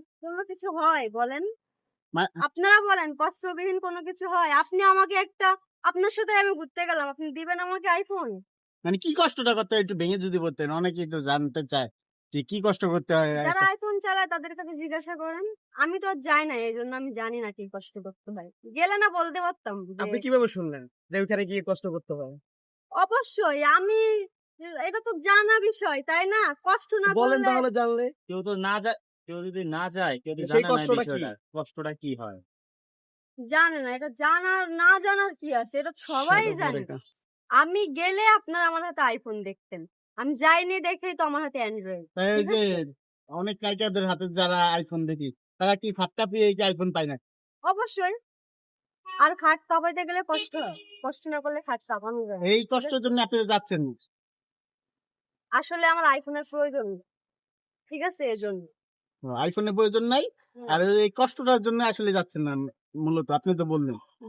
কোনো কিছু হয় বলেন? মা- আপনারা বলেন কষ্টবিহীন কোনো কিছু হয়? আপনি আমাকে আপনার সাথে আমি ঘুরতে গেলাম। আপনি দিবেন আমাকে আইফোন? মানে কি কষ্টটা করতে হয় একটু ভেঙে যদি বলতেন, অনেকেই তো জানতে চায় যে কি কষ্ট করতে হয় যারা আইফোন চালায় তাদের কাছে জিজ্ঞাসা করেন। আমি তো আর যাই না, এজন্য আমি জানি না কি কষ্ট করতে হয়। গেলে না বলতে পারতাম যে আপনি কিভাবে শুনলেন যে ওইখানে গিয়ে কষ্ট করতে হয়? অবশ্যই এটা তো জানা বিষয়, তাই না? কষ্ট না বলেন করলে তাহলে জানলে। কেউ তো না যায়, কেউ যদি না যায়, কেউ যদি সেই জানে না কষ্টটা কি? বিষয়টা, কষ্টটা কি হয়? জানে না। এটা না জানার কি আছে? এটা তো সবাই Shut up, জানে। Monica. আমি গেলে আপনারা আমার হাতে আইফোন দেখতেন। আমি যাইনি দেখেই তো আমার হাতে অ্যান্ড্রয়েড। তাই ওই যে অনেক নায়িকাদের হাতে যারা আইফোন দেখি তারা কি ফাটকা পেয়ে আইফোন পায় না? অবশ্যই। আর খাট কাঁপাইতে গেলে কষ্ট হয়। কষ্ট না করলে খাট কাঁপানো যায় না। এই কষ্টের জন্য আপনি যাচ্ছেন না। আসলে আমার আইফোনের প্রয়োজন নেই। ঠিক আছে? এজন্য। আইফোনের প্রয়োজন নাই, আর এই কষ্টটার জন্য আসলে যাচ্ছেন না মূলত, আপনি তো বললেন।